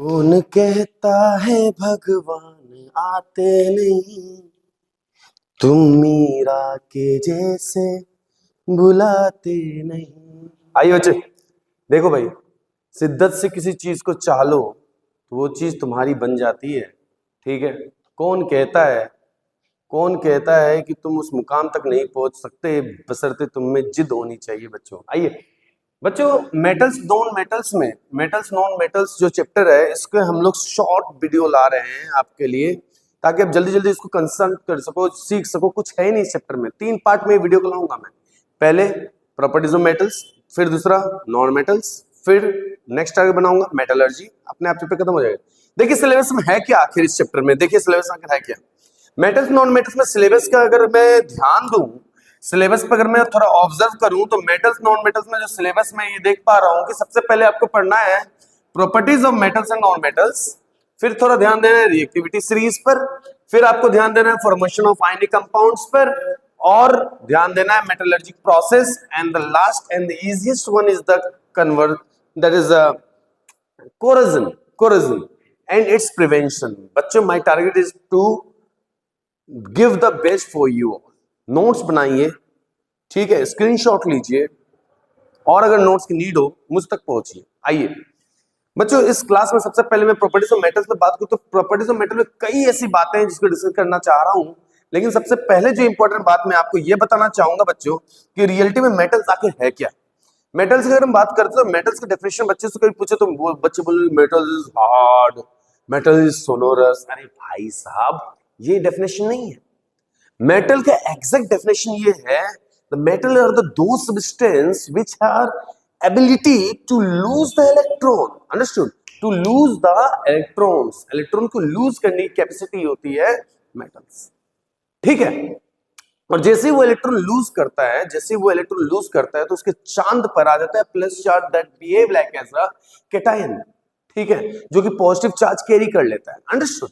कौन कहता है भगवान आते नहीं, तुम मीरा के जैसे बुलाते नहीं। आइए बच्चे, देखो भाई, शिद्दत से किसी चीज को चाह लो तो वो चीज तुम्हारी बन जाती है। ठीक है। कौन कहता है कि तुम उस मुकाम तक नहीं पहुंच सकते, बशर्ते तुम में जिद होनी चाहिए। बच्चों आइए बच्चों, मेटल्स नॉन मेटल्स जो चैप्टर है, इसके हम लोग शॉर्ट वीडियो ला रहे हैं आपके लिए, ताकि आप जल्दी जल्दी इसको कंसल्ट कर सको, सीख सको। कुछ है नहीं इस चैप्टर में, 3 पार्ट में वीडियो को लाऊंगा मैं। पहले प्रॉपर्टीज ऑफ मेटल्स, फिर दूसरा नॉन मेटल्स, फिर नेक्स्ट आगे बनाऊंगा मेटलर्जी। अपने आप चैप्टर खत्म हो जाएगा। देखिए सिलेबस में है क्या आखिर इस चैप्टर में, देखिए सिलेबस आखिर है क्या। मेटल्स नॉन मेटल्स में सिलेबस का अगर मैं ध्यान दूं, सिलेबस पर अगर मैं थोड़ा ऑब्जर्व करूं, तो मेटल्स नॉन मेटल्स में जो सिलेबस में ये देख पा रहा हूं कि सबसे पहले आपको पढ़ना है properties of metals and non metals, फिर थोड़ा ध्यान देना है रिएक्टिविटी सीरीज पर, फिर आपको ध्यान देना है फॉर्मेशन ऑफ आयनिक कंपाउंड्स पर, और ध्यान देना है metallurgic process, and the last and the easiest one is the convert, that is corrosion and its prevention। बच्चों, my target is to give the best for you। Notes बनाइए, ठीक है, screenshot लीजिए, और अगर नोट्स की नीड हो मुझ तक पहुंचिए। आइए बच्चों, इस क्लास में सबसे पहले मैं प्रॉपर्टीज ऑफ मेटल्स में बात करूं तो प्रॉपर्टीज ऑफ मेटल में कई ऐसी बातें हैं जिसको डिस्कस करना चाह रहा हूं, लेकिन सबसे पहले जो इंपॉर्टेंट बात मैं आपको यह बताना चाहूंगा बच्चों कि रियलिटी में मेटल्स आखिर है क्या। मेटल्स की अगर हम बात करते हैं तो मेटल्स की डेफिनेशन बच्चे से कभी पूछे तो बच्चे बोले metal is hard, metal is sonorous. अरे भाई साहब, ये डेफिनेशन नहीं है। मेटल का एग्जैक्ट डेफिनेशन ये है, द मेटल आर द दो substance which are ability to lose the electron. Understood? To lose the electrons, electron को लूज करने की कैपेसिटी होती है मेटल्स। ठीक है। और जैसे वो इलेक्ट्रॉन लूज करता है तो उसके चांद पर आ जाता है plus charge that behave like as a cation. ठीक है, जो कि पॉजिटिव चार्ज कैरी कर लेता है। अंडरस्टूड?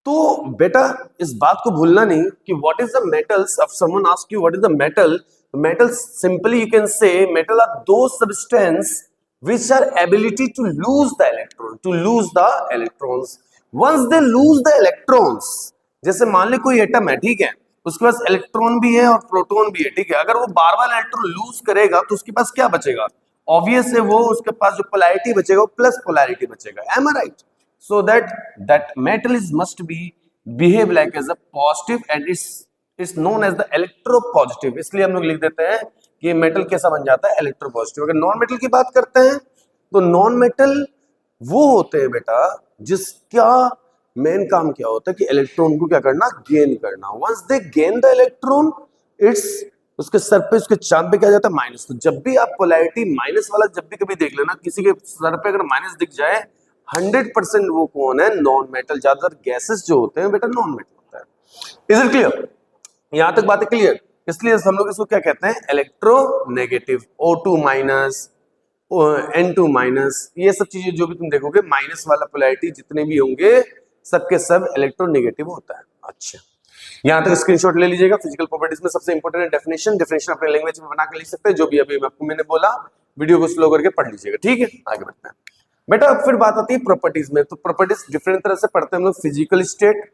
तो बेटा इस बात को भूलना नहीं कि what is the metals. If someone ask you what is the metal, metals simply you can say metal are दो substance which are ability to lose the electrons, once they lose the electrons. जैसे मान ले कोई atom है, ठीक है, उसके पास electron भी है और प्रोटॉन भी है, ठीक है, अगर वो बार बार इलेक्ट्रॉन लूज करेगा तो उसके पास क्या बचेगा? ऑब्वियस है, वो उसके पास जो पोलैरिटी बचेगा वो प्लस पोलैरिटी बचेगा। Am I right? So that metal is must be behave like as a positive and it's known as the electropositive। इसलिए हम लोग लिख देते हैं कि मेटल कैसा बन जाता है, इलेक्ट्रोपॉजिटिव। अगर नॉन मेटल की बात करते हैं तो नॉन मेटल वो होते हैं बेटा जिसका मेन काम क्या होता है कि इलेक्ट्रॉन को क्या करना, गेन करना। Once they gain the electron, it's उसके सर पे, उसके चांद पे क्या जाता है, माइनस। तो जब भी आप पोलैरिटी माइनस वाला जब भी कभी देख लेना, किसी के सर पे अगर माइनस दिख जाए, 100% वो कौन है, नॉन मेटल। ज्यादातर गैसेस जो होते हैं बेटा नॉन मेटल होता है। Is it clear? यहां तक बातें क्लियर? इसलिए हम लोग इसको क्या कहते हैं, electronegative. O2 minus, N2 minus, ये सब चीजें जो भी तुम देखोगे माइनस वाला पोलैरिटी जितने भी होंगे सबके सब इलेक्ट्रोनेगेटिव होता है। अच्छा, यहां तक स्क्रीनशॉट ले लीजिएगा। फिजिकल प्रॉपर्टीज में सबसे इंपॉर्टेंट है डेफिनेशन अपने लैंग्वेज में बना के लिख सकते हैं, जो भी अभी आपको मैंने बोला, वीडियो को स्लो करके पढ़ लीजिएगा। ठीक है, आगे बढ़ते हैं बेटा। अब फिर बात आती है प्रॉपर्टीज में। तो प्रॉपर्टीज डिफरेंट तरह से पढ़ते हैं हम लोग। फिजिकल स्टेट,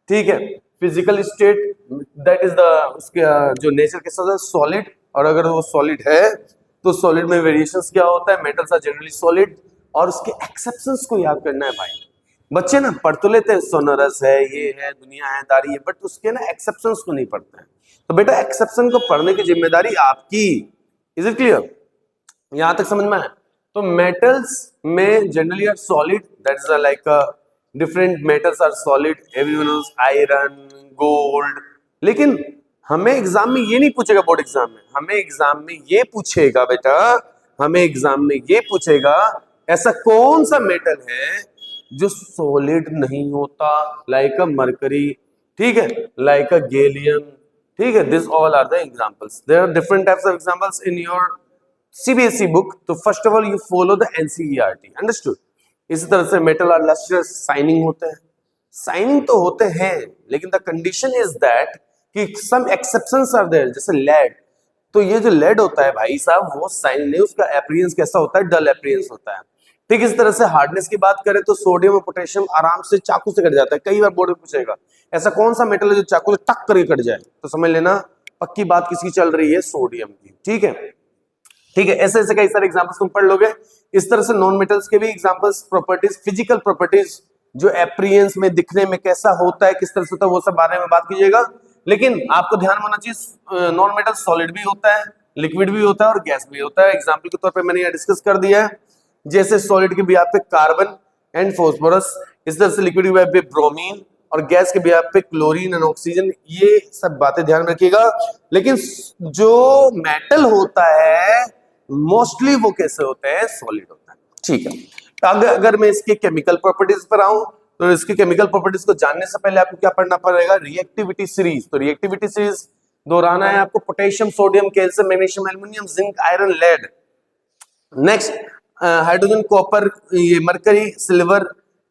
ठीक है, physical state that is the उसके जो नेचर के साथ सॉलिड, और अगर वो सॉलिड है तो सॉलिड में वेरिएशंस क्या होता है, मेटल्स आर जनरली सॉलिड, और उसके एक्सेप्शंस को याद करना है भाई। बच्चे ना पढ़ तो लेते हैं सोनरस है, ये है, दुनिया है, दारी है, बट उसके ना एक्सेप्शंस को नहीं पढ़ते हैं। तो बेटा एक्सेप्शन को पढ़ने की जिम्मेदारी आपकी। Is it clear? यहां तक समझ में आया? तो मेटल्स में generally are solid, that is like different metals are solid, everyone knows iron, gold. लेकिन हमें एग्जाम में ये नहीं पूछेगा, बोर्ड एग्जाम में हमें एग्जाम में ये पूछेगा बेटा, हमें एग्जाम में ये पूछेगा ऐसा कौन सा मेटल है जो सॉलिड नहीं होता, लाइक अ मरकरी, ठीक है, लाइक अ गैलियम, ठीक है। This all are the examples. There are different types of examples in your CBSE book. तो first of all you follow the NCERT। Understood? इसी तरह से मेटल आर लस्ट्रस, शाइनिंग होते हैं, शाइनिंग तो होते हैं, लेकिन द कंडीशन इज दैट कि सम एक्सेप्शंस आर देयर। जैसे लेड, तो ये जो लेड होता है भाई साहब वो शाइनिंग नहीं, उसका अपीयरेंस कैसा होता है, डल अपीयरेंस होता है। ठीक इस तरह से हार्डनेस की बात करें तो सोडियम और पोटेशियम आराम से चाकू से कट जाता है। कई बार बोर्ड में पूछेगा ऐसा कौन सा मेटल है जो चाकू से टक करके कट जाए, तो समझ लेना पक्की बात किसकी चल रही है, सोडियम की। ठीक है, ठीक है, ऐसे ऐसे कई सारे एग्जांपल्स तुम पढ़ लोगे। इस तरह से नॉन मेटल्स के भी एग्जांपल्स, प्रॉपर्टीज, फिजिकल प्रॉपर्टीज जो अपीयरेंस में, दिखने में कैसा होता है, किस तरह से होता है, वो सब बारे में बात कीजिएगा। लेकिन आपको ध्यान में होना चाहिए नॉन मेटल सॉलिड भी होता है, लिक्विड भी होता है और गैस भी होता है। एग्जाम्पल के तौर पर मैंने यहाँ डिस्कस कर दिया है, जैसे सॉलिड के बिहाफ पे कार्बन एंड फॉस्फोरस, इस तरह से लिक्विड के बिहाफ पे ब्रोमीन और गैस के बिहाफ पे क्लोरीन एंड ऑक्सीजन। ये सब बातें ध्यान रखिएगा। लेकिन जो मेटल होता है मोस्टली वो कैसे होते हैं, सॉलिड होता है। ठीक है, तो अगर मैं इसके केमिकल प्रॉपर्टीज पर आऊं तो इसकी केमिकल प्रॉपर्टीज को जानने से पहले आपको क्या पढ़ना पड़ेगा, रिएक्टिविटी सीरीज। तो रिएक्टिविटी सीरीज दोहराना है आपको, potassium, sodium, calcium, magnesium, aluminium, zinc, iron, lead. Next hydrogen, copper, ये मरकरी, सिल्वर।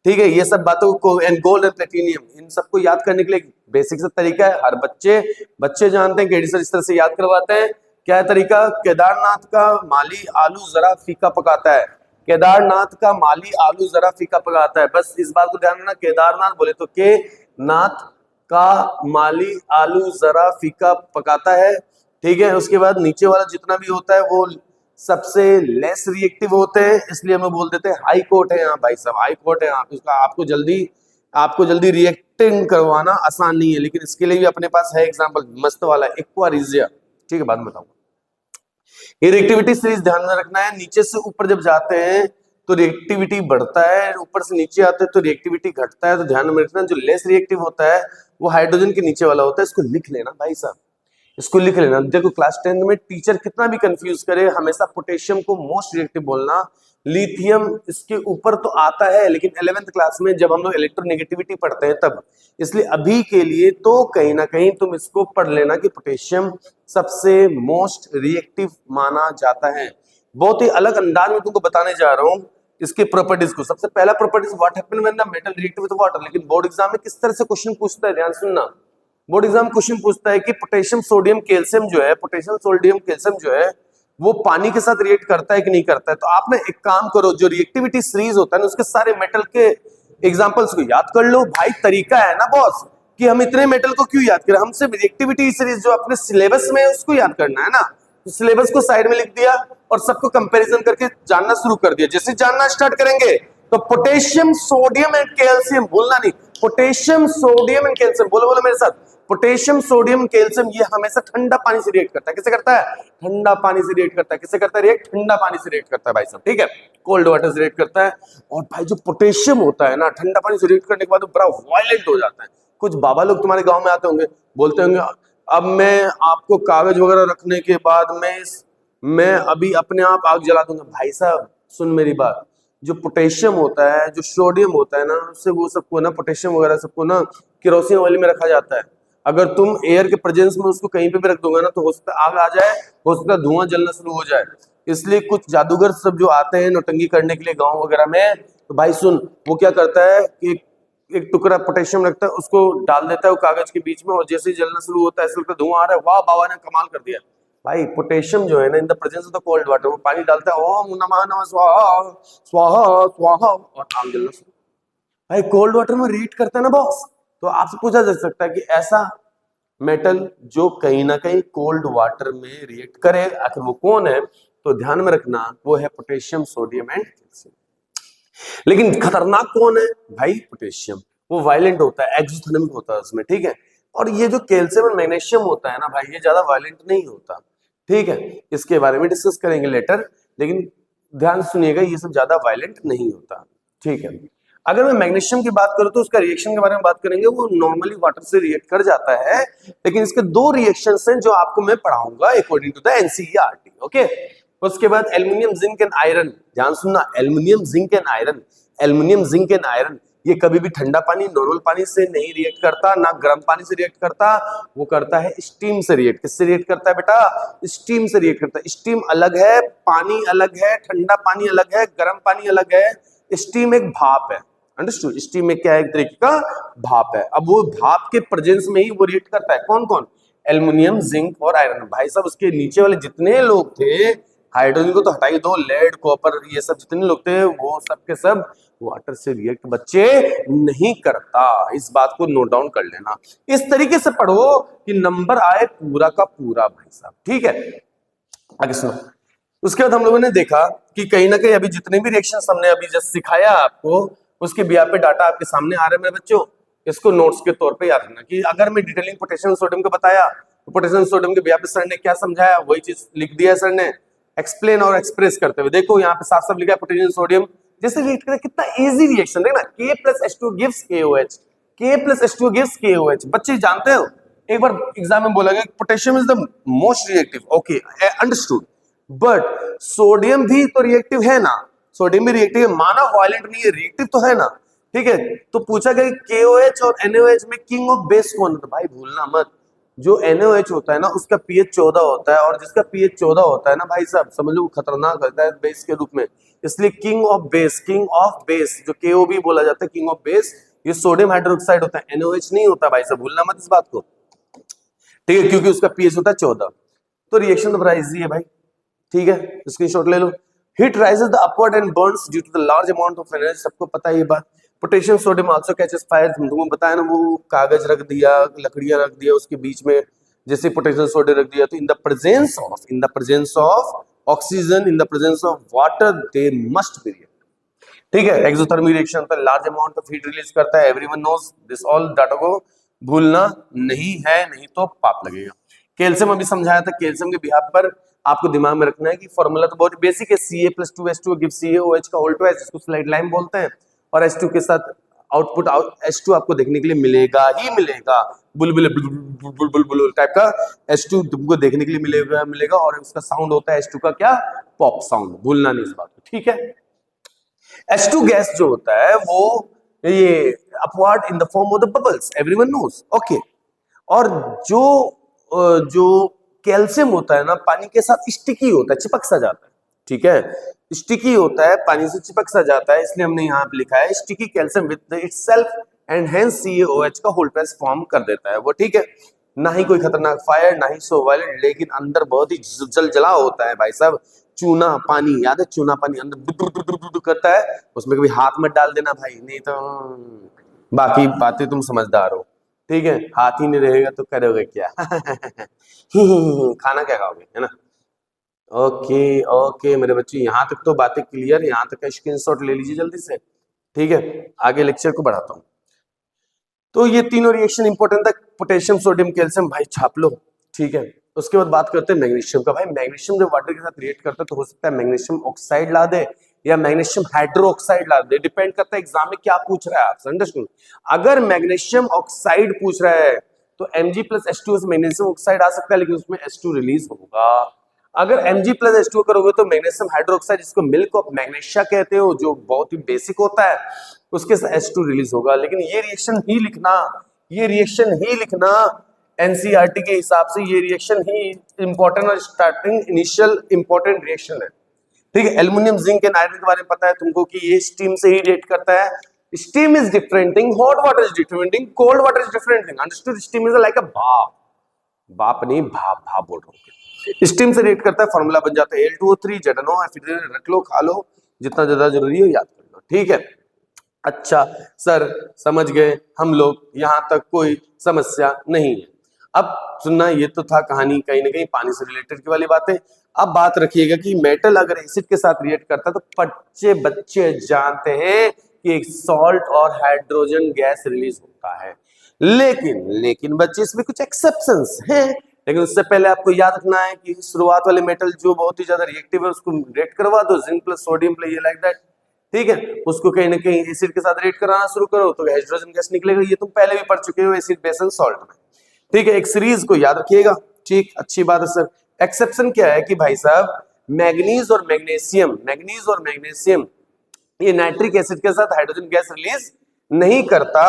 ठीक है, ये सब बातों को, एंड गोल्ड एंड प्लेटिनियम, इन सबको याद करने के लिए बेसिक सा तरीका है, हर बच्चे जानते हैं कि सर इस तरह से याद करवाते हैं। क्या है तरीका, केदारनाथ का माली आलू जरा फीका पकाता है, केदारनाथ का माली आलू जरा फीका पकाता है। बस इस बात को ध्यान रखना, केदारनाथ बोले तो के नाथ का माली आलू जरा फीका पकाता है। ठीक है, उसके बाद नीचे वाला जितना भी होता है वो सबसे लेस रिएक्टिव होते हैं, इसलिए हमें बोल देते हैं हाई कोर्ट है यहाँ भाई साहब, हाई कोर्ट है यहाँ। इसका आपको जल्दी रिएक्टिंग करवाना आसान नहीं है, लेकिन इसके लिए भी अपने पास है एग्जांपल मस्त वाला, एक्वारिजिया। ठीक है, बाद में बताऊंगा। ये रिएक्टिविटी सीरीज ध्यान में रखना है, नीचे से ऊपर जब जाते हैं तो रिएक्टिविटी बढ़ता है, ऊपर से नीचे आते हैं तो रिएक्टिविटी घटता है। तो ध्यान में रखना, जो लेस रिएक्टिव होता है वो हाइड्रोजन के नीचे वाला होता है। इसको लिख लेना भाई साहब, इसको लिख लेना। देखो क्लास 10 में टीचर कितना भी कंफ्यूज करे, हमेशा पोटेशियम को मोस्ट रिएक्टिव बोलना, लिथियम इसके ऊपर तो आता है, लेकिन 11th क्लास में जब हम लोग इलेक्ट्रोनेगेटिविटी पढ़ते हैं तब। इसलिए अभी के लिए तो कहीं ना कहीं तुम इसको पढ़ लेना कि पोटेशियम सबसे मोस्ट रिएक्टिव माना जाता है। बहुत ही अलग अंदाज में तुमको बताने जा रहा हूँ इसके प्रॉपर्टीज को। सबसे पहला properties, what happen when the metal react with water. लेकिन बोर्ड एग्जाम में किस तरह से क्वेश्चन पूछता है, ध्यान सुनना। बोर्ड एग्जाम क्वेश्चन पूछता है कि पोटेशियम सोडियम कैल्शियम जो है, पोटेशियम सोडियम कैल्शियम जो है वो पानी के साथ रिएक्ट करता है कि नहीं करता है। तो आप ना एक काम करो, जो रिएक्टिविटी सीरीज होता है ना उसके सारे मेटल के एग्जांपल्स को याद कर लो। भाई तरीका है ना बॉस कि हम इतने मेटल को क्यों याद करें, हम सिर्फ रिएक्टिविटी सीरीज जो अपने सिलेबस में है उसको याद करना है ना। तो सिलेबस को साइड में लिख दिया और सबको कंपैरिजन करके जानना शुरू कर दिया। जैसे जानना स्टार्ट करेंगे तो पोटेशियम सोडियम एंड कैल्शियम भूलना नहीं, पोटेशियम सोडियम एंड कैल्शियम, बोलो बोलो मेरे साथ, पोटेशियम सोडियम कैल्शियम ये हमेशा ठंडा पानी से रिएक्ट करता है। किससे करता है, ठंडा पानी से रिएक्ट करता है। किससे करता है रिएक्ट, ठंडा पानी से रिएक्ट करता है भाई साहब। ठीक है, कोल्ड वाटर से रिएक्ट करता है। और भाई जो पोटेशियम होता है ना, ठंडा पानी से रिएक्ट करने के बाद बड़ा वायलेंट हो जाता है। कुछ बाबा लोग तुम्हारे गांव में आते होंगे, बोलते होंगे अब मैं आपको कागज वगैरह रखने के बाद मैं अभी अपने आप आग जला दूंगा। भाई साहब सुन मेरी बात, जो पोटेशियम होता है, जो सोडियम होता है ना, उससे वो सबको ना, पोटेशियम वगैरह सबको ना केरोसिन ऑयल में रखा जाता है। अगर तुम एयर के प्रेजेंस में उसको कहीं पे भी रख दोगे ना तो हो सकता है आग आ जाए, हो सकता है धुआं जलना शुरू हो जाए। इसलिए कुछ जादूगर सब जो आते हैं नौटंकी करने के लिए गांव वगैरह में, तो भाई सुन वो क्या करता है कि एक टुकड़ा पोटेशियम रखता है, उसको डाल देता है वो कागज के बीच में, और जैसे ही जलना शुरू होता है ऐसा लगता है धुआं आ रहा है, वाह बाबा ने कमाल कर दिया। भाई पोटेशियम जो है ना, इन the presence of the cold water, वो पानी डालता है, ओम नमः नमः स्वाहा स्वाहा स्वाहा, और आग जलना शुरू। भाई कोल्ड वाटर में रिएक्ट करता है ना बॉस। तो आपसे पूछा जा सकता है कि ऐसा मेटल जो कहीं ना कहीं कोल्ड वाटर में रिएक्ट करे, आखिर वो कौन है? तो ध्यान में रखना वो है पोटेशियम सोडियम एंड कैल्शियम। लेकिन खतरनाक कौन है भाई? पोटेशियम। वो वायलेंट होता है, एक्सोथर्मिक होता है उसमें। ठीक है, और ये जो कैल्शियम और मैग्नीशियम होता है ना भाई, ये ज्यादा वायलेंट नहीं होता। ठीक है, इसके बारे में डिस्कस करेंगे लेटर, लेकिन ध्यान सुनिएगा ये सब ज्यादा वायलेंट नहीं होता। ठीक है, अगर मैं मैग्नीशियम की बात करूं तो उसका रिएक्शन के बारे में बात करेंगे। वो नॉर्मली वाटर से रिएक्ट कर जाता है, लेकिन इसके दो रिएक्शंस हैं जो आपको मैं पढ़ाऊंगा according to the NCERT. Okay, उसके बाद एल्युमिनियम जिंक एंड आयरन, ध्यान सुनना, aluminium zinc and iron, aluminium zinc and iron ये कभी भी ठंडा पानी नॉर्मल पानी से नहीं रिएक्ट करता, ना गर्म पानी से रिएक्ट करता, वो करता है स्टीम से रिएक्ट। किससे रिएक्ट करता है बेटा? स्टीम से रिएक्ट करता है। स्टीम अलग है, पानी अलग है, ठंडा पानी अलग है, गर्म पानी अलग है। स्टीम एक भाप है, अंडरस्टूड? स्टीम में क्या है? एक तरीके का भाप है। अब वो भाप के प्रेजेंस में ही वो रिएक्ट करता है। कौन कौन? एल्युमिनियम जिंक और आयरन। भाई साहब उसके नीचे वाले जितने लोग थे हाइड्रोजन को तो हटाई दो, लेड कॉपर ये सब जितने लोग थे वो सब के सब वाटर से रिएक्ट बच्चे नहीं करता। इस बात को नोट डाउन कर लेना, इस तरीके से पढ़ो कि नंबर आए पूरा का पूरा भाई साहब, ठीक है। आगे सुनो। उसके बाद हम लोगों ने देखा कि कहीं ना कहीं अभी जितने भी रिएक्शंस हमने अभी जस्ट सिखाया आपको, उसके बिहाफ पे डाटा आपके सामने आ रहे हैं मेरे बच्चों। इसको नोट्स के तौर पे याद रखना कि अगर मैं डिटेलिंग पोटेशियम सोडियम को बताया तो पोटेशियम सोडियम के बिहाफ पे सर ने क्या समझाया, वही चीज लिख दिया सर ने एक्सप्लेन और एक्सप्रेस करते हुए। देखो यहाँ पे साफ साफ लिखा है पोटेशियम सोडियम जैसे रिएक्ट करें, कितना इजी रिएक्शन देखना, K plus H2 gives KOH, K plus H2 gives KOH। बच्चे जानते हो, एक बार एग्जाम में बोला गया potassium is the most reactive, okay understood, but sodium भी तो रिएक्टिव है ना, सोडियम भी रिएक्टिव है, माना वायलेंट नहीं है, रिएक्टिव तो है ना, ठीक है। तो पूछा गया KOH और NaOH में किंग ऑफ बेस कौन है, तो भाई भूलना मत, जो NaOH होता है ना उसका pH 14 होता है, और जिसका pH 14 होता है ना भाई साहब समझ लो खतरनाक होता है बेस के रूप में, इसलिए किंग ऑफ बेस जो KOB बोला जाता है, किंग ऑफ बेस, ये सोडियम हाइड्रोक्साइड होता है, NaOH नहीं होता भाई साहब, भूलना मत इस बात को, ठीक है, क्योंकि उसका pH होता है 14। तो रिएक्शन तो बड़ा इजी है भाई, ठीक है, स्क्रीनशॉट ले लो। Heat rises the upward and burns due to the large amount of energy, सबको पता है ये बात। Potassium sodium also catches fire, तुमको बताया ना, वो कागज रख दिया, लकड़ियां रख दिया उसके बीच में, जैसे पोटेशियम सोडियम रख दिया, तो in the presence of oxygen, in the presence of water, they must be react, ठीक है। एक्सोथर्मिक रिएक्शन होता है, large amount of heat release करता है, everyone knows this, all data को भूलना नहीं है, नहीं तो पाप लगेगा। कैल्शियम अभी समझाया था, कैल्शियम के बिहाफ पर आपको दिमाग में रखना है कि फॉर्मूला तो बहुत बेसिक है, Ca+2H2 गिव CaOH का होल ट्वाइस, जिसको स्लाइड लाइन बोलते हैं, और H2 के साथ आउटपुट H2 आपको देखने के लिए मिलेगा ही मिलेगा, बुलबुल बुलबुल टाइप का H2 तुमको देखने के लिए मिलेगा, और उसका साउंड होता है H2 का क्या, पॉप साउंड, भूलना नहीं इस बात को, ठीक है। H2 गैस जो होता है वो ये upward in the form of the bubbles, everyone knows, okay. और जो कैल्शियम होता है ना पानी के साथ स्टिकी होता है, चिपक सा जाता है, ठीक है, स्टिकी होता है, पानी से चिपक सा जाता है, इसलिए हमने यहाँ पे लिखा है sticky calcium with itself and hence CaOH का होल ट्वाइस फॉर्म कर देता है वो, ठीक है। ना ही कोई खतरनाक फायर, ना ही सो वायलेंट, लेकिन अंदर बहुत ही जला होता है भाई साहब। चूना पानी याद है, चूना पानी अंदर डुडु करता है, उसमें कभी हाथ मत डाल देना भाई, नहीं तो बाकी बातें तुम समझदार हो, ठीक है। हाथ ही नहीं रहेगा तो करोगे क्या खाना क्या खाओगे, है ना। ओके ओके मेरे बच्चे, यहाँ तक तो बातें क्लियर, यहाँ तक का स्क्रीनशॉट ले लीजिए जल्दी से, ठीक है। आगे लेक्चर को बढ़ाता हूँ। तो ये तीनों रिएक्शन इंपॉर्टेंट था, पोटेशियम सोडियम कैल्शियम भाई छाप लो, ठीक है। उसके बाद बात करते हैं मैग्नीशियम का। भाई मैग्नीशियम जब वाटर के साथ रिएक्ट करता है तो हो सकता है मैग्नीशियम ऑक्साइड ला दे या मैग्नीशियम हाइड्रोक्साइड ला दे, डिपेंड करता है एग्जाम में क्या पूछ रहा है आपसे, अंडरस्टैंड। अगर मैग्नीशियम ऑक्साइड पूछ रहा है तो Mg+H2 से मैग्नीशियम ऑक्साइड आ सकता है, लेकिन उसमें H2 रिलीज होगा। अगर Mg+H2 करोगे तो मैग्नीशियम हाइड्रोक्साइड, जिसको मिल्क ऑफ मैग्नीशिया कहते हो, जो बहुत ही बेसिक होता है, उसके साथ H2 रिलीज होगा। लेकिन ये रिएक्शन ही लिखना, ये रिएक्शन ही लिखना एनसीईआरटी के हिसाब से, ये रिएक्शन ही इंपॉर्टेंट और स्टार्टिंग इनिशियल इंपॉर्टेंट रिएक्शन है, ठीक है। एल्युमिनियम जिंक एंड आयरन के बारे में पता है तुमको कि ये स्टीम से ही रिएक्ट करता है। Steam is different thing, hot water is different thing, cold water is different thing, understood. Steam is like अ भाप, बाप नहीं भाप, भाप बोल रहा हूँ। स्टीम से रिएक्ट करता है, फार्मूला बन जाता है Al2O3 ZNO, फिर रख लो, खा लो, जितना ज्यादा जरूरी हो याद कर लो, ठीक है। अच्छा सर समझ गए हम लोग, यहां तक कोई समस्या नहीं है। अब सुनना, ये तो था कहानी कहीं ना कहीं पानी से रिलेटेड की वाली बातें। अब बात रखिएगा कि मेटल अगर एसिड के साथ रिएक्ट करता है तो बच्चे जानते हैं कि एक सॉल्ट और हाइड्रोजन गैस रिलीज होता है, लेकिन बच्चे इसमें कुछ एक्सेप्शंस हैं। लेकिन उससे पहले आपको याद रखना है कि शुरुआत वाले मेटल जो बहुत ही ज्यादा रिएक्टिव है उसको रिएक्ट करवा दो, जिंक प्लस सोडियम प्लस, ये लाइक दैट, ठीक है। उसको कहीं ना कहीं एसिड के साथ रिएक्ट कराना शुरू करो तो हाइड्रोजन गैस निकलेगा, ये तुम पहले भी पढ़ चुके हो एसिड बेस एंड सॉल्ट में, ठीक है। एक सीरीज को याद रखिएगा, ठीक, अच्छी बात है सर। एक्सेप्शन क्या है कि भाई साहब मैग्नीज और मैग्नीशियम ये नाइट्रिक एसिड के साथ हाइड्रोजन गैस रिलीज नहीं करता,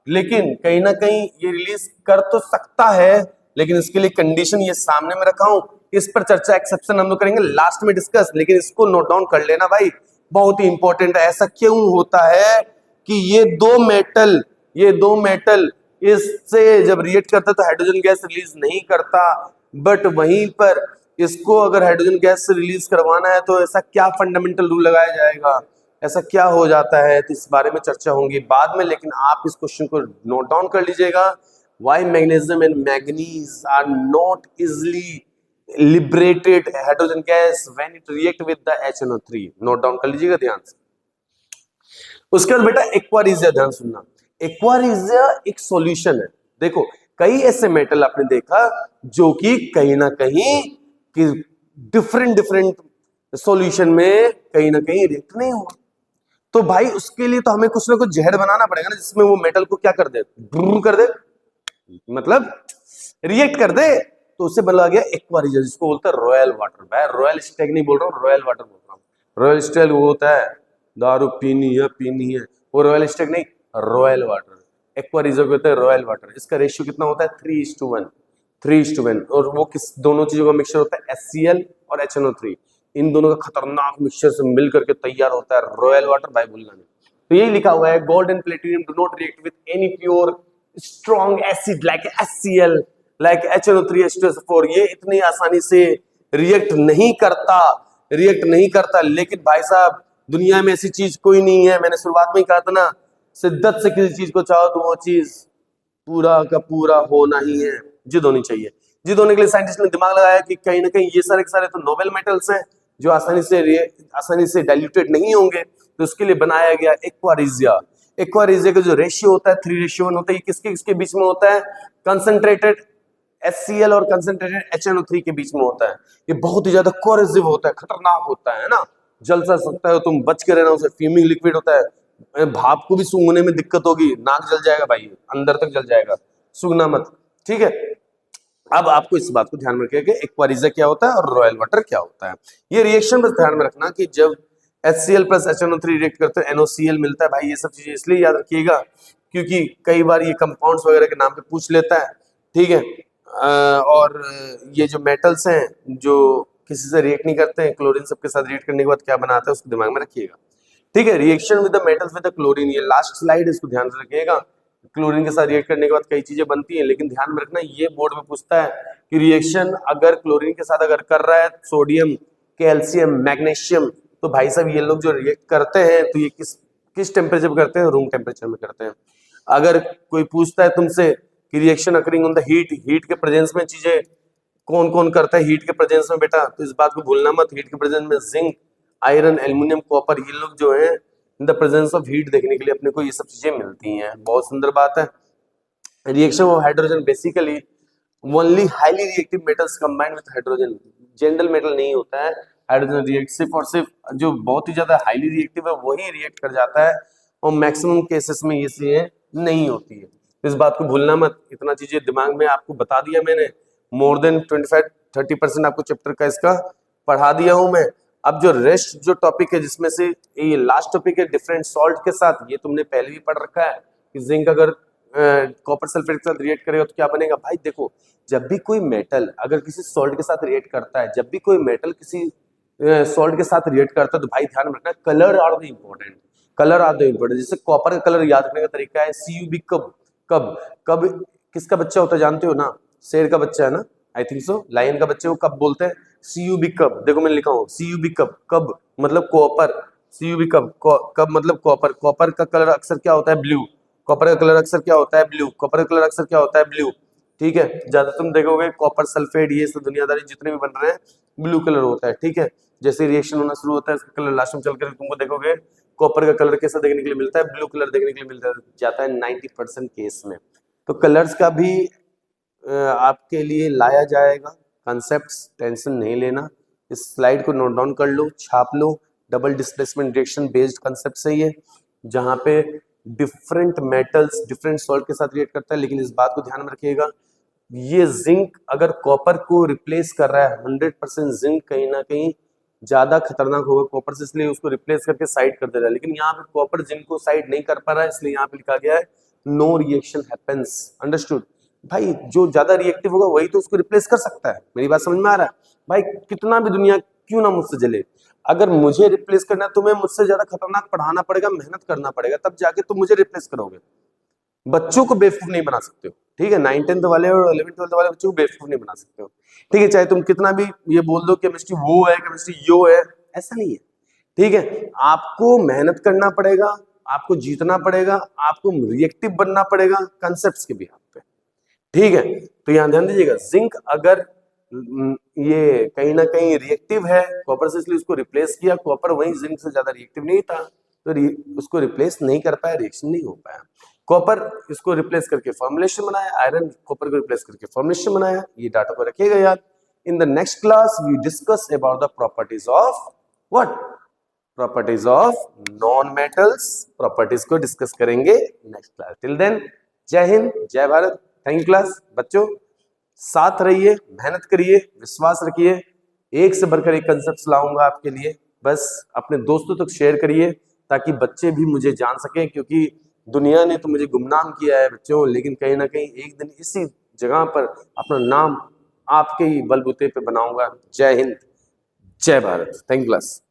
लेकिन कहीं ना कहीं ये रिलीज कर तो सकता है, लेकिन इसके लिए कंडीशन ये सामने में रखा हूं, इस पर चर्चा एक्सेप्शन हम लोग करेंगे लास्ट में डिस्कस, लेकिन इसको नोट डाउन कर लेना भाई, बहुत ही इंपॉर्टेंट है। ऐसा क्यों होता है कि ये दो मेटल इससे जब रिएक्ट करता तो हाइड्रोजन गैस रिलीज नहीं करता, बट वहीं पर इसको अगर हाइड्रोजन गैस से रिलीज करवाना है तो ऐसा क्या फंडामेंटल रूल लगाया जाएगा, ऐसा क्या हो जाता है, तो इस बारे में चर्चा होंगी बाद में। लेकिन आप इस क्वेश्चन को नोट डाउन कर लीजिएगा, why magnesium and manganese are not easily liberated hydrogen gas when it react with the HNO3। Note down कर लीजिएगा ध्यान से। उसके बाद बेटा एक्वारिजिया, ध्यान सुनना। एक्वारिजिया एक सॉल्यूशन है। देखो कई ऐसे मेटल आपने देखा जो कि कहीं ना कहीं कि डिफरेंट सॉल्यूशन में कहीं ना कहीं रिएक्ट नहीं हुआ, तो भाई उसके लिए तो हमें कुछ ना कुछ जहर बनाना पड़ेगा ना, जिसमें वो मेटल को क्या कर दे, कर दे, मतलब रिएक्ट कर दे। तो उससे बना गया एक्वारिजिया, जिसको बोलते हैं रॉयल वाटर। भाई रॉयल स्टैग नहीं बोल रहा हूँ, रॉयल वाटर बोल रहा हूँ। रॉयल स्टैग वो होता है दारू पीनी है, वो रॉयल स्टैग नहीं, रॉयल वाटर। एक्वारिजिया को कहते हैं रॉयल वाटर। इसका रेशियो कितना होता है, 3:1, 3:1। और वो किस दोनों चीजों का मिक्सचर होता है, HCl और HNO3। इन दोनों का खतरनाक मिक्सचर से मिल करके तैयार होता है रॉयल वाटर। भाई भूलना नहीं। तो यही लिखा हुआ है, gold and platinum do not react with any pure strong acid like HCl, like HNO3H2SO4। ये इतनी आसानी से रिएक्ट नहीं करता। लेकिन भाई साहब दुनिया में ऐसी चीज कोई नहीं है, मैंने शुरुआत में ही कहा था ना, शिद्दत से किसी चीज को चाहो तो वो चीज पूरा का पूरा होना ही है। जिद होनी चाहिए। जिद होने के लिए साइंटिस्ट ने दिमाग लगाया कि कहीं ना कहीं ये सारे के सारे तो नोबेल मेटल्स हैं जो आसानी से डाइल्यूटेड नहीं होंगे, तो उसके लिए बनाया गया एक्वारिजिया। एक्वारिजिया का जो रेशियो होता है 3:1 होता है। ये किसके किसके बीच में होता है, कंसंट्रेटेड HCl और कंसंट्रेटेड HNO3 के बीच में होता है। ये बहुत ही ज्यादा कोरेसिव होता है, खतरनाक होता है ना, जल सा सकता है, तुम बच के रहना उसे। फ्यूमिंग लिक्विड होता है, भाप को भी सूंघने में दिक्कत होगी, नाक जल जाएगा भाई, अंदर तक जल जाएगा, सूंघना मत, ठीक है। अब आपको इस बात को ध्यान में रखिएगा कि एक्वारिजिया क्या होता है और रॉयल वाटर क्या होता है। ये रिएक्शन बस ध्यान में रखना कि जब HCl प्लस HNO3 रिएक्ट करते हैं NOCl मिलता है। भाई ये सब चीजें इसलिए याद रखिएगा क्योंकि कई बार ये कंपाउंड्स वगैरह के नाम पे पूछ लेता है, ठीक है। और ये जो मेटल्स हैं जो किसी से रिएक्ट नहीं करते हैं, क्लोरीन सबके साथ रिएक्ट करने के बाद क्या बनाता है उसको दिमाग में रखिएगा, ठीक है। Reaction with the metals with the chlorine, ये लास्ट स्लाइड, इसको ध्यान से रखिएगा। क्लोरीन के साथ रिएक्ट करने के बाद कई चीजें बनती हैं, लेकिन ध्यान में रखना ये बोर्ड में पूछता है कि रिएक्शन अगर क्लोरीन के साथ अगर कर रहा है सोडियम, कैल्शियम, मैग्नीशियम, तो भाई साहब ये लोग जो रिएक्ट करते हैं तो ये किस टेम्परेचर पे करते हैं, रूम टेम्परेचर में करते हैं। अगर कोई पूछता है तुमसे कि reaction occurring on the heat के प्रेजेंस में चीजें कौन कौन करता है हीट के प्रेजेंस में, बेटा तो इस बात को भूलना मत, हीट के प्रेजेंस में जिंक, आयरन, एल्युमिनियम, कॉपर, ये लोग जो है इन द प्रेजेंस ऑफ हीट देखने के लिए अपने को ये सब चीजें मिलती हैं। बहुत सुंदर बात है। Reaction of hydrogen basically only highly reactive metals combined with hydrogen. General metal नहीं होता है हाइड्रोजन रिएक्ट, सिर्फ और सिर्फ जो बहुत ही ज्यादा हाईली रिएक्टिव है वही रिएक्ट कर जाता है, और मैक्सिमम केसेस में ये चीजें नहीं होती है। इस बात को भूलना मत, इतना चीजें दिमाग में आपको बता दिया मैंने, मोर देन 25-30% आपको चैप्टर का इसका पढ़ा दिया हूं मैं। अब जो रेस्ट जो टॉपिक है जिसमें से ये लास्ट टॉपिक है डिफरेंट सॉल्ट के साथ, ये तुमने पहले भी पढ़ रखा है कि जिंक अगर कॉपर सल्फेट के साथ रिएक्ट करेगा तो क्या बनेगा। भाई देखो जब भी कोई मेटल अगर किसी सॉल्ट के साथ रिएक्ट करता है, जब भी कोई मेटल किसी सॉल्ट के साथ रिएक्ट करता है, तो भाई ध्यान रखना colour are the important, colour are the important. जैसे कॉपर का कलर याद रखने का तरीका है CuB कब कब कब किसका बच्चा होता है जानते हो ना, शेर का बच्चा है ना, आई थिंक सो, लायन का बच्चे को कब बोलते हैं, CuB कब। देखो मैंने लिखा हूँ CuB कब, कब मतलब कॉपर, CuB कब कब मतलब कॉपर। कॉपर का कलर अक्सर क्या होता है, ब्लू। कॉपर का कलर अक्सर क्या होता है, ब्लू। कॉपर का कलर अक्सर क्या होता है, ब्लू, ठीक है। ज्यादा तुम देखोगे कॉपर सल्फेट ये सब दुनियादारी जितने भी बन रहे हैं ब्लू कलर होता है, ठीक है। जैसे रिएक्शन होना शुरू होता है इसका कलर लास्ट में चलकर तुमको देखोगे कॉपर का कलर कैसा देखने के लिए मिलता है, ब्लू कलर देखने के लिए मिलता जाता है 90% केस में। तो कलर्स का भी आपके लिए लाया जाएगा कॉन्सेप्ट्स, टेंशन नहीं लेना। इस स्लाइड को नोट डाउन कर लो, छाप लो। Double displacement reaction based concept से ही है, जहां पे डिफरेंट मेटल्स डिफरेंट सॉल्ट के साथ रिएक्ट करता है। लेकिन इस बात को ध्यान में रखिएगा, ये जिंक अगर कॉपर को रिप्लेस कर रहा है 100% जिंक कहीं ना कहीं ज्यादा खतरनाक होगा कॉपर से, इसलिए उसको रिप्लेस करके साइड कर दे रहा है। लेकिन यहाँ पे कॉपर जिंक को साइड नहीं कर पा रहा है, इसलिए यहाँ पे लिखा गया है नो रिएक्शन हैपेंस। अंडरस्टूड। भाई जो ज्यादा रिएक्टिव होगा वही तो उसको रिप्लेस कर सकता है। मेरी बात समझ में आ रहा है। भाई कितना भी दुनिया क्यों ना मुझसे जले, अगर मुझे रिप्लेस करना है तुम्हें मुझसे ज्यादा खतरनाक पढ़ाना पड़ेगा, मेहनत करना पड़ेगा, तब जाके तुम मुझे रिप्लेस करोगे। बच्चों को बेवकूफ नहीं बना सकते हो, ठीक है, 9 10th वाले और 11 12th वाले बच्चों को बेवकूफ नहीं बना सकते हो, ठीक है, चाहे तुम कितना भी ये बोल दो केमिस्ट्री वो है केमिस्ट्री यो है, ऐसा नहीं है, ठीक है, आपको मेहनत करना पड़ेगा, आपको जीतना पड़ेगा, आपको रिएक्टिव बनना पड़ेगा कंसेप्ट्स के बिहाफ पे, ठीक है। तो यहां ध्यान दीजिएगा, जिंक अगर ये कहीं ना कहीं रिएक्टिव है कॉपर से, इसलिए उसको रिप्लेस किया, कॉपर वहीं जिंक से ज्यादा रिएक्टिव नहीं था तो उसको रिप्लेस नहीं कर पाया, रिएक्शन नहीं हो पाया। कॉपर इसको रिप्लेस करके फॉर्मुलेशन बनाया, आयरन कॉपर को रिप्लेस करके फॉर्मुलेशन बनाया, ये डाटा को रखिएगा याद। In the next class we discuss about the properties of what, properties of non metals, properties को डिस्कस करेंगे next class. Till then Jai Hind जय भारत, थैंक यू क्लास। बच्चों साथ रहिए, मेहनत करिए, विश्वास रखिए, एक से बढ़कर एक कंसेप्ट लाऊंगा आपके लिए, बस अपने दोस्तों तक शेयर करिए ताकि बच्चे भी मुझे जान सकें, क्योंकि दुनिया ने तो मुझे गुमनाम किया है बच्चों, लेकिन कहीं ना कहीं एक दिन इसी जगह पर अपना नाम आपके ही बलबूते पे बनाऊंगा। जय हिंद जय भारत, थैंक यू क्लास।